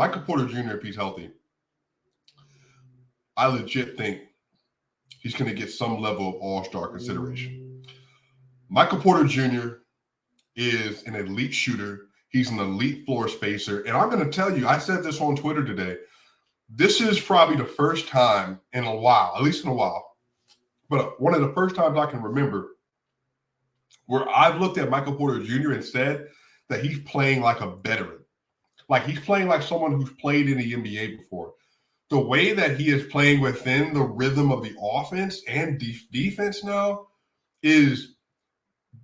Michael Porter Jr., if he's healthy, I legit think he's going to get some level of all-star consideration. Michael Porter Jr. is an elite shooter. He's an elite floor spacer. And I'm going to tell you, I said this on Twitter today, this is probably the first time in a while, at least in a while, but one of the first times I can remember where I've looked at Michael Porter Jr. and said that he's playing like a veteran. Like he's playing like someone who's played in the NBA before. The way that he is playing within the rhythm of the offense and defense now is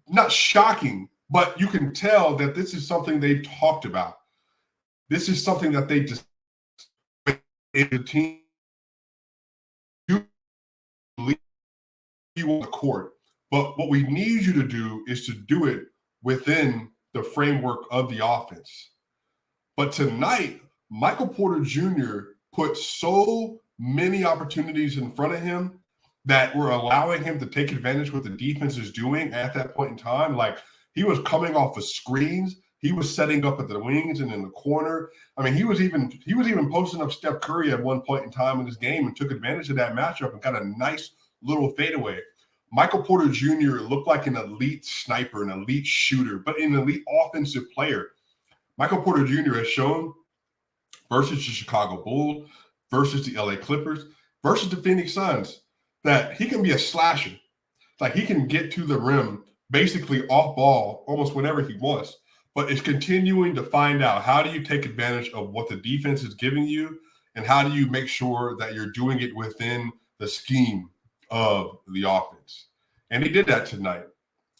not shocking, but you can tell that this is something they've talked about. This is something that they just in the team you on the court. But what we need you to do is to do it within the framework of the offense. But tonight, Michael Porter Jr. put so many opportunities in front of him that were allowing him to take advantage of what the defense is doing at that point in time. Like he was coming off of screens. He was setting up at the wings and in the corner. I mean, he was even posting up Steph Curry at one point in time in this game and took advantage of that matchup and got a nice little fadeaway. Michael Porter Jr. looked like an elite sniper, an elite shooter, but an elite offensive player. Michael Porter Jr. has shown versus the Chicago Bulls, versus the LA Clippers, versus the Phoenix Suns that he can be a slasher. Like he can get to the rim basically off ball almost whenever he wants. But it's continuing to find out how do you take advantage of what the defense is giving you and how do you make sure that you're doing it within the scheme of the offense. And he did that tonight.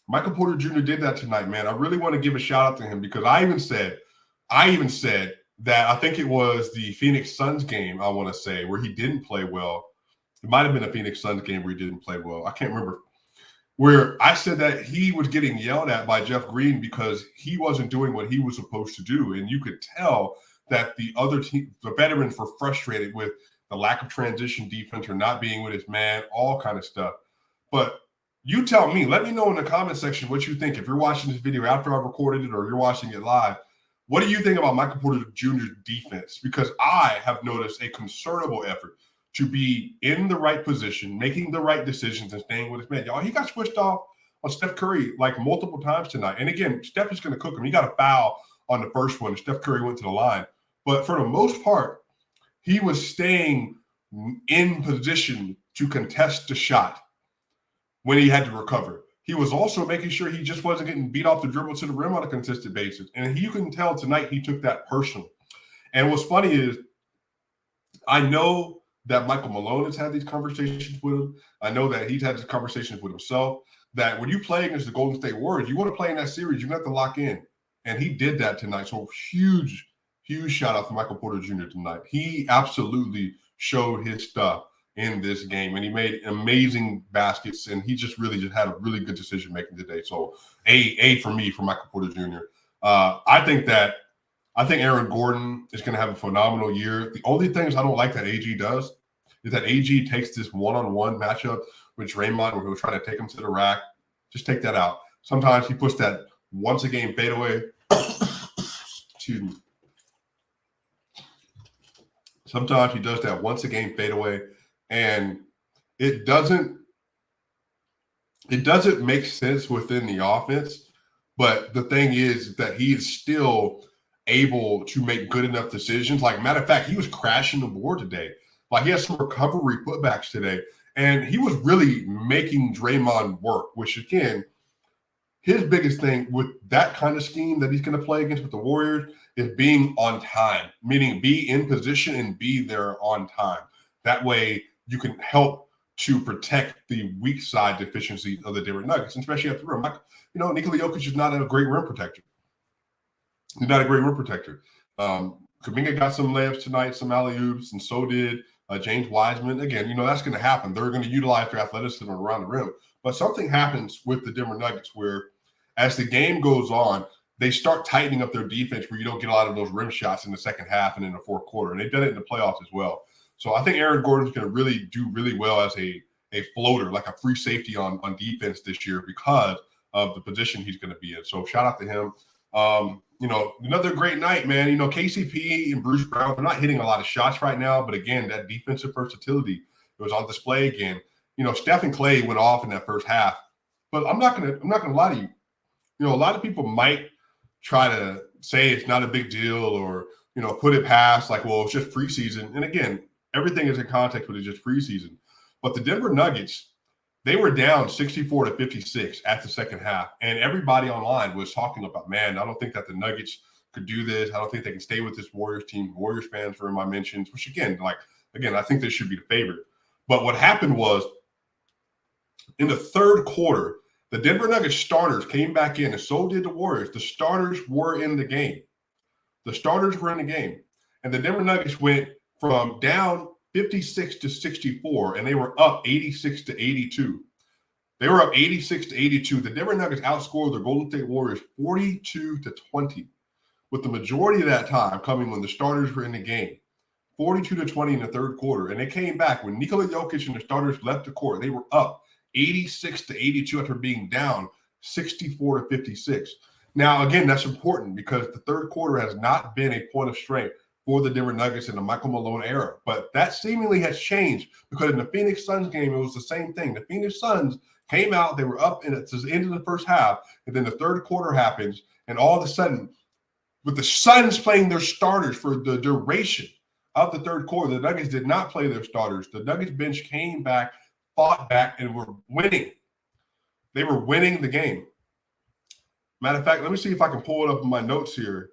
Michael Porter Jr. did that tonight, man. I really want to give a shout out to him because I even said that I think it was the Phoenix Suns game, I want to say, where he didn't play well. It might have been a Phoenix Suns game where he didn't play well. I can't remember. Where I said that he was getting yelled at by Jeff Green because he wasn't doing what he was supposed to do. And you could tell that the other team, the veterans were frustrated with the lack of transition defense or not being with his man, all kind of stuff. But you tell me, let me know in the comment section what you think. If you're watching this video after I've recorded it or you're watching it live, what do you think about Michael Porter Jr.'s defense? Because I have noticed a concerted effort to be in the right position, making the right decisions, and staying with his man. Y'all, he got switched off on Steph Curry like multiple times tonight. And again, Steph is going to cook him. He got a foul on the first one. Steph Curry went to the line. But for the most part, he was staying in position to contest the shot when he had to recover. He was also making sure he just wasn't getting beat off the dribble to the rim on a consistent basis. And you can tell tonight he took that personally. And what's funny is I know that Michael Malone has had these conversations with him. I know that he's had these conversations with himself, that when you play against the Golden State Warriors, you want to play in that series, you have to lock in. And he did that tonight. So huge shout out to Michael Porter Jr. tonight. He absolutely showed his stuff in this game, and he made amazing baskets, and he just had a really good decision making today. So A for me for Michael Porter Jr. I think Aaron Gordon is going to have a phenomenal year. The only things I don't like that AG does is that AG takes this one-on-one matchup with Draymond where he'll try to take him to the rack. Just take that out. Sometimes he puts that once-a-game fadeaway. Excuse me. Sometimes he does that once-a-game fadeaway, and it doesn't make sense within the offense. But the thing is that he is still able to make good enough decisions. Like, matter of fact, he was crashing the board today. Like, he has some recovery putbacks today. And he was really making Draymond work, which, again, his biggest thing with that kind of scheme that he's going to play against with the Warriors is being on time, meaning be in position and be there on time. That way you can help to protect the weak side deficiency of the Denver Nuggets, especially at the rim. Nikola Jokic is not a great rim protector. He's not a great rim protector. Kuminga got some layups tonight, some alley-oops, and so did James Wiseman. Again, that's going to happen. They're going to utilize their athleticism around the rim. But something happens with the Denver Nuggets where as the game goes on, they start tightening up their defense where you don't get a lot of those rim shots in the second half and in the fourth quarter. And they've done it in the playoffs as well. So I think Aaron Gordon's going to really do really well as a floater, like a free safety on defense this year because of the position he's going to be in. So shout out to him. Another great night, man. KCP and Bruce Brown, they're not hitting a lot of shots right now, but again, that defensive versatility was on display again. Steph and Clay went off in that first half, but I'm not gonna lie to you. A lot of people might try to say it's not a big deal or put it past like, well, it's just preseason. And again, everything is in context when it's just preseason. But the Denver Nuggets, they were down 64-56 at the second half. And everybody online was talking about, man, I don't think that the Nuggets could do this. I don't think they can stay with this Warriors team. Warriors fans were in my mentions, which again, I think they should be the favorite. But what happened was in the third quarter, the Denver Nuggets starters came back in, and so did the Warriors. The starters were in the game. And the Denver Nuggets went from down 56-64, and they were up 86-82. They were up 86-82. The Denver Nuggets outscored the Golden State Warriors 42-20, with the majority of that time coming when the starters were in the game. 42-20 in the third quarter. And they came back when Nikola Jokic and the starters left the court. They were up 86-82 after being down 64-56. Now, again, that's important because the third quarter has not been a point of strength for the Denver Nuggets in the Michael Malone era. But that seemingly has changed because in the Phoenix Suns game, it was the same thing. The Phoenix Suns came out, they were up at the end of the first half, and then the third quarter happens, and all of a sudden, with the Suns playing their starters for the duration of the third quarter, the Nuggets did not play their starters. The Nuggets bench came back, fought back, and were winning. They were winning the game. Matter of fact, let me see if I can pull it up in my notes here.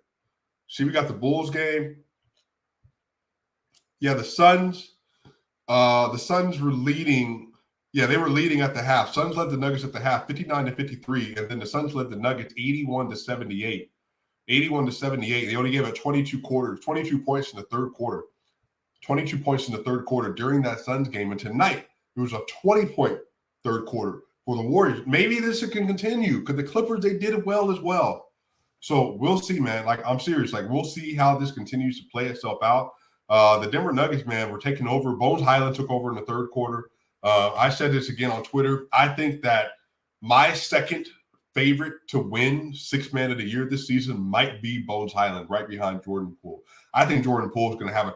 See, we got the Bulls game. Yeah, the Suns were leading. Yeah, they were leading at the half. Suns led the Nuggets at the half, 59-53, and then the Suns led the Nuggets 81-78. 81-78. They only gave it 22 points in the third quarter. 22 points in the third quarter during that Suns game. And tonight, it was a 20-point third quarter for the Warriors. Maybe this can continue because the Clippers, they did well as well. So we'll see, man. I'm serious. We'll see how this continues to play itself out. The Denver Nuggets, man, were taking over. Bones Highland took over in the third quarter. I said this again on Twitter. I think that my second favorite to win Sixth Man of the Year this season might be Bones Highland, right behind Jordan Poole. I think Jordan Poole is going to have a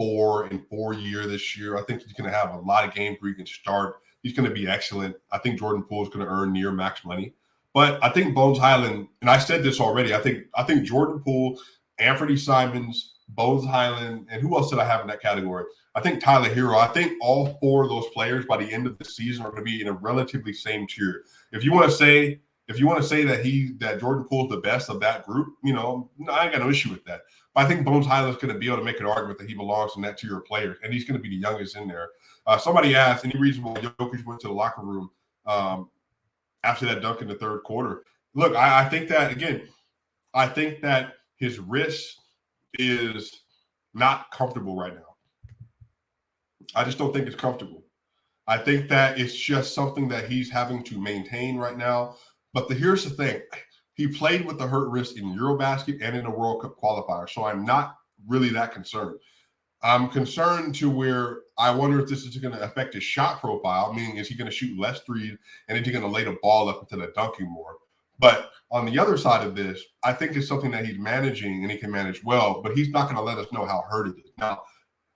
24-4 year this year. I think he's going to have a lot of games where he can start. He's going to be excellent. I think Jordan Poole is going to earn near max money. But I think Bones Highland, and I said this already, I think Jordan Poole, Anthony Simons, Bones Highland, and who else did I have in that category? I think Tyler Hero. I think all four of those players by the end of the season are going to be in a relatively same tier. If you want to say that Jordan Poole is the best of that group, I ain't got no issue with that. But I think Bones Highland's going to be able to make an argument that he belongs in that tier of players, and he's going to be the youngest in there. Somebody asked any reason why Jokic went to the locker room after that dunk in the third quarter. Look, I think that his wrist is not comfortable right now. I just don't think it's comfortable. I think that it's just something that he's having to maintain right now. But here's the thing. He played with the hurt wrist in Eurobasket and in a World Cup qualifier, so I'm not really that concerned. I'm concerned to where I wonder if this is going to affect his shot profile, meaning is he going to shoot less threes and is he going to lay the ball up into the dunking more? But on the other side of this, I think it's something that he's managing and he can manage well, but he's not going to let us know how hurt it is. Now,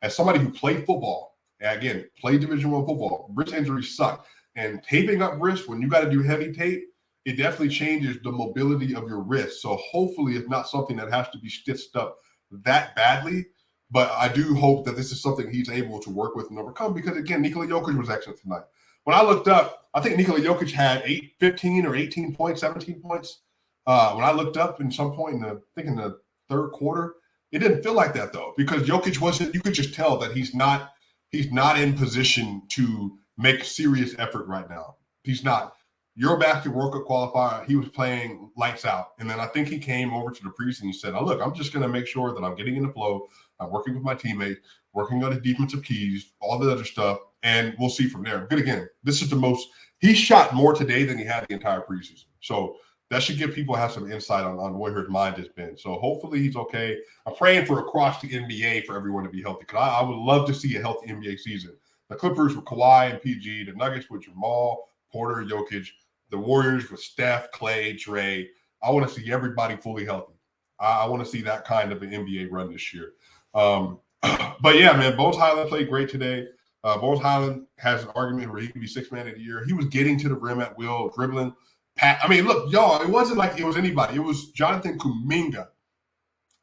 as somebody who played football, again, played Division I football, wrist injuries suck. And taping up wrists, when you got to do heavy tape, it definitely changes the mobility of your wrist. So hopefully it's not something that has to be stitched up that badly. But I do hope that this is something he's able to work with and overcome because, again, Nikola Jokic was excellent tonight. When I looked up, I think Nikola Jokic had 15 or 18 points, 17 points. When I looked up in some point in the third quarter, it didn't feel like that, though, because Jokic wasn't – you could just tell that he's not in position to make serious effort right now. He's not. Eurobasket World Cup qualifier, he was playing lights out. And then I think he came over to the preseason and said, look, I'm just going to make sure that I'm getting in the flow. I'm working with my teammates, working on the defensive keys, all the other stuff, and we'll see from there. But again, this is the most – he shot more today than he had the entire preseason. So that should give people some insight on where his mind has been. So hopefully he's okay. I'm praying for across the NBA for everyone to be healthy because I would love to see a healthy NBA season. The Clippers with Kawhi and PG, the Nuggets with Jamal, Porter, Jokic, the Warriors with Steph, Clay, Dre, I want to see everybody fully healthy. I want to see that kind of an NBA run this year. But yeah, man, Bones Highland played great today. Bones Highland has an argument where he can be sixth man of the year. He was getting to the rim at will, dribbling. Look, y'all, it wasn't like it was anybody. It was Jonathan Kuminga.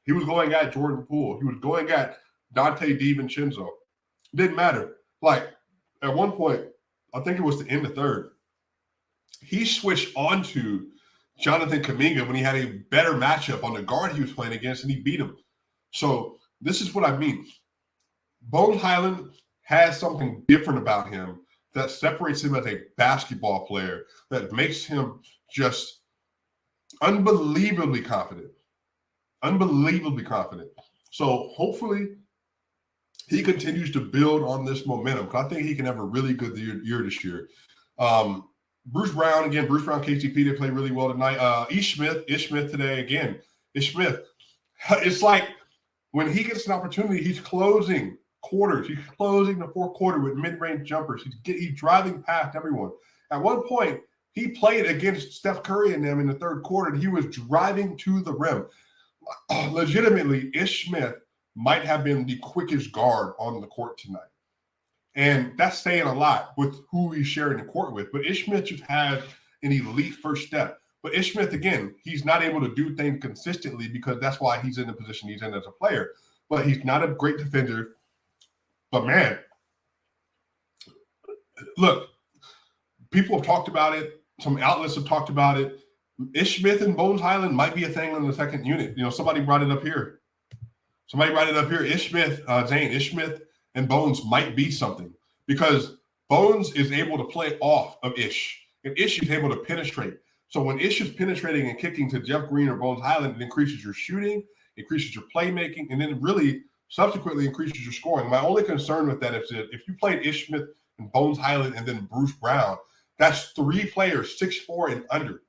He was going at Jordan Poole. He was going at Dante DiVincenzo. It didn't matter. Like, at one point, I think it was the end of third, he switched onto Jonathan Kuminga when he had a better matchup on the guard he was playing against, and he beat him. So this is what I mean. Bones Highland has something different about him that separates him as a basketball player, that makes him just unbelievably confident. Unbelievably confident. So hopefully he continues to build on this momentum, because I think he can have a really good year this year. Bruce Brown, KCP, they played really well tonight. Ish Smith today, again. Ish Smith, it's like when he gets an opportunity, he's closing quarters. He's closing the fourth quarter with mid-range jumpers. He's driving past everyone. At one point, he played against Steph Curry and them in the third quarter, and he was driving to the rim. Legitimately, Ish Smith might have been the quickest guard on the court tonight. And that's saying a lot with who he's sharing the court with. But Ish Smith just had an elite first step. But Ish Smith, again, he's not able to do things consistently, because that's why he's in the position he's in as a player. But he's not a great defender. But, man, look, people have talked about it. Some outlets have talked about it. Ish Smith and Bones Highland might be a thing on the second unit. Somebody brought it up here. Ish Smith, Zane, Ish Smith and Bones might be something, because Bones is able to play off of Ish, and Ish is able to penetrate. So when Ish is penetrating and kicking to Jeff Green or Bones Highland, it increases your shooting, increases your playmaking, and then really subsequently increases your scoring. My only concern with that is that if you played Ish Smith and Bones Highland and then Bruce Brown, that's three players, 6'4" and under.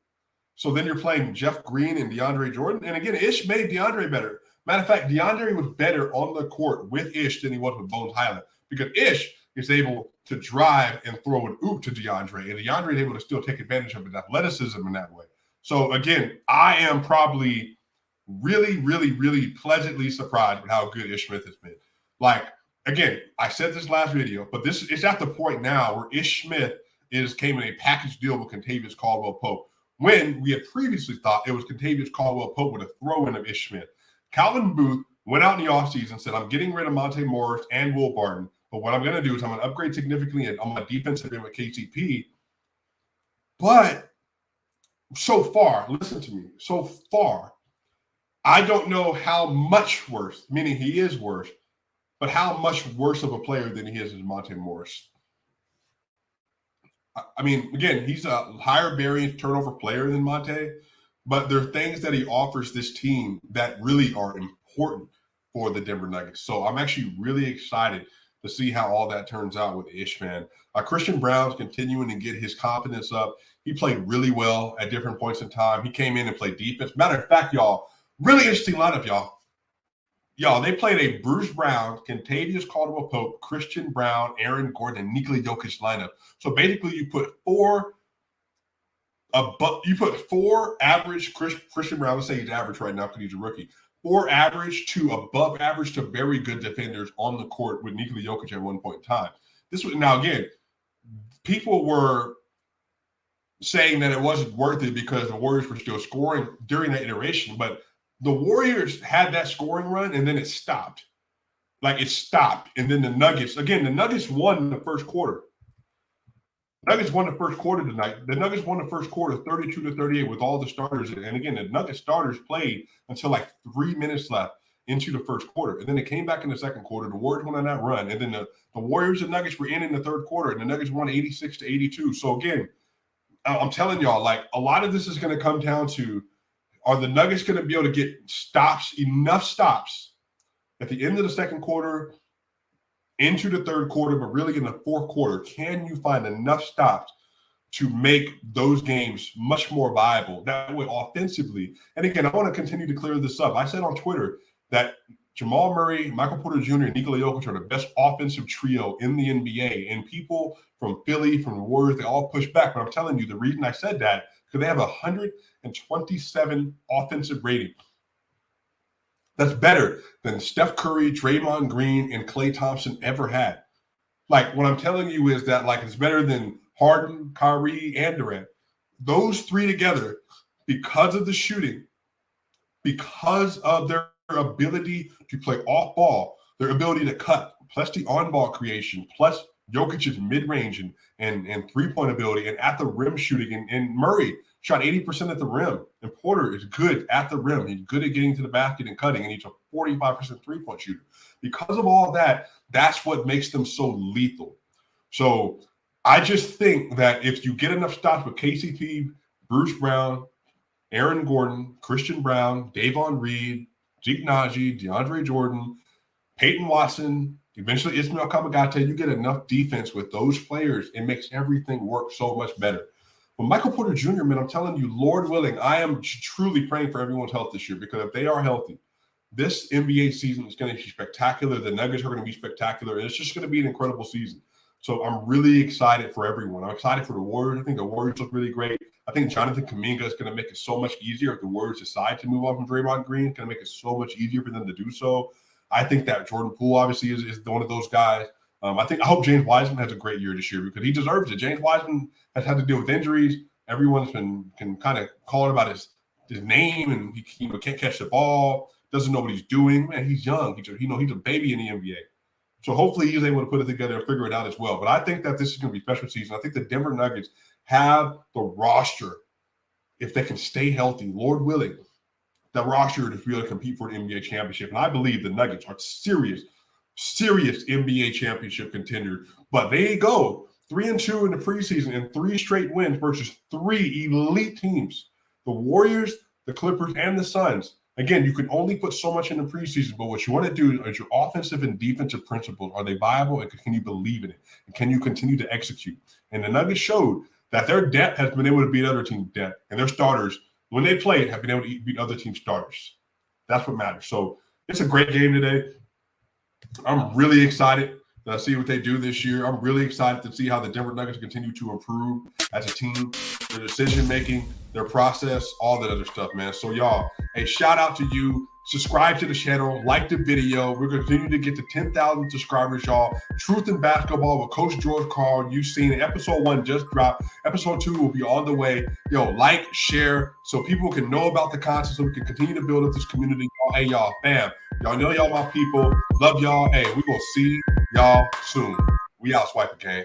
So then you're playing Jeff Green and DeAndre Jordan. And again, Ish made DeAndre better. Matter of fact, DeAndre was better on the court with Ish than he was with Bones Highland, because Ish is able to drive and throw an oop to DeAndre, and DeAndre is able to still take advantage of his athleticism in that way. So again, I am probably really, really, really pleasantly surprised with how good Ish Smith has been. Like, again, I said this last video, but this is at the point now where Ish Smith came in a package deal with Kentavious Caldwell-Pope, when we had previously thought it was Kentavious Caldwell-Pope with a throw-in of Ish Smith. Calvin Booth went out in the offseason and said, I'm getting rid of Monte Morris and Will Barton, but what I'm going to do is I'm going to upgrade significantly on my defensive end with KCP. But so far, listen to me, so far, I don't know how much worse, meaning he is worse, but how much worse of a player than he is Monte Morris. I mean, again, he's a higher variance turnover player than Monte, but there are things that he offers this team that really are important for the Denver Nuggets. So I'm actually really excited to see how all that turns out with Ish, man. Christian Brown's continuing to get his confidence up. He played really well at different points in time. He came in and played defense. Matter of fact, y'all, really interesting lineup, y'all. They played a Bruce Brown, Kentavious Caldwell-Pope, Christian Brown, Aaron Gordon, and Nikola Jokic lineup. So basically you put four average Christian Brown, let's say he's average right now because he's a rookie, 4 average to above average to very good defenders on the court with Nikola Jokic at one point in time. Now again, people were saying that it wasn't worth it because the Warriors were still scoring during that iteration, but the Warriors had that scoring run and then it stopped. And then the Nuggets won the first quarter. Nuggets won the first quarter tonight. The Nuggets won the first quarter 32-38 with all the starters. And again, the Nuggets starters played until like 3 minutes left into the first quarter. And then they came back in the second quarter. The Warriors went on that run. And then the Warriors and Nuggets were in the third quarter. And the Nuggets won 86-82. So again, I'm telling y'all, like, a lot of this is going to come down to, are the Nuggets going to be able to get enough stops at the end of the second quarter, into the third quarter, but really in the fourth quarter? Can you find enough stops to make those games much more viable that way offensively? And again, I want to continue to clear this up. I said on Twitter that Jamal Murray, Michael Porter Jr., and Nikola Jokic are the best offensive trio in the NBA. And people from Philly, from the Warriors, they all push back. But I'm telling you, the reason I said that is because they have 127 offensive rating. That's better than Steph Curry, Draymond Green, and Klay Thompson ever had. Like, what I'm telling you is that, like, it's better than Harden, Kyrie, and Durant. Those three together, because of the shooting, because of their ability to play off ball, their ability to cut, plus the on-ball creation, plus Jokic's mid-range and three-point ability and at the rim shooting. And Murray shot 80% at the rim. And Porter is good at the rim. He's good at getting to the basket and cutting. And he's a 45% three-point shooter. Because of all that, that's what makes them so lethal. So I just think that if you get enough stops with KCP, Bruce Brown, Aaron Gordon, Christian Brown, Davon Reed, Zeke Naji, DeAndre Jordan, Peyton Watson, eventually Ismail Kamagate, you get enough defense with those players, it makes everything work so much better. But Michael Porter Jr., man, I'm telling you, Lord willing, I am truly praying for everyone's health this year, because if they are healthy, this NBA season is going to be spectacular. The Nuggets are going to be spectacular, and it's just going to be an incredible season. So I'm really excited for everyone. I'm excited for the Warriors. I think the Warriors look really great. I think Jonathan Kuminga is going to make it so much easier if the Warriors decide to move on from Draymond Green. It's going to make it so much easier for them to do so. I think that Jordan Poole obviously is one of those guys. I hope James Wiseman has a great year this year, because he deserves it. James Wiseman has had to deal with injuries. Everyone's been kind of calling about his name, and he can't catch the ball, doesn't know what he's doing. Man, he's young. He's a baby in the NBA. So hopefully he's able to put it together and figure it out as well. But I think that this is going to be a special season. I think the Denver Nuggets have the roster, if they can stay healthy, Lord willing, the roster to be able to compete for an NBA championship. And I believe the Nuggets are serious NBA championship contender. But they go 3-2 in the preseason and 3 straight wins versus 3 elite teams: the Warriors, the Clippers, and the Suns. Again, you can only put so much in the preseason, but what you want to do is your offensive and defensive principles. Are they viable, and can you believe in it? And can you continue to execute? And the Nuggets showed that their depth has been able to beat other teams' depth, and their starters, when they played, have been able to beat other teams' starters. That's what matters. So it's a great game today. I'm really excited to see what they do this year. I'm really excited to see how the Denver Nuggets continue to improve as a team, their decision-making, their process, all that other stuff, man. So, y'all, a shout-out to you. Subscribe to the channel. Like the video. We're going to continue to get to 10,000 subscribers, y'all. Truth in Basketball with Coach George Carl. You've seen it. Episode 1 just dropped. Episode 2 will be on the way. Yo, like, share, so people can know about the content, so we can continue to build up this community. Hey, y'all, fam. Y'all know y'all my people. Love y'all. Hey, we will see y'all soon. We out, Swipa gang.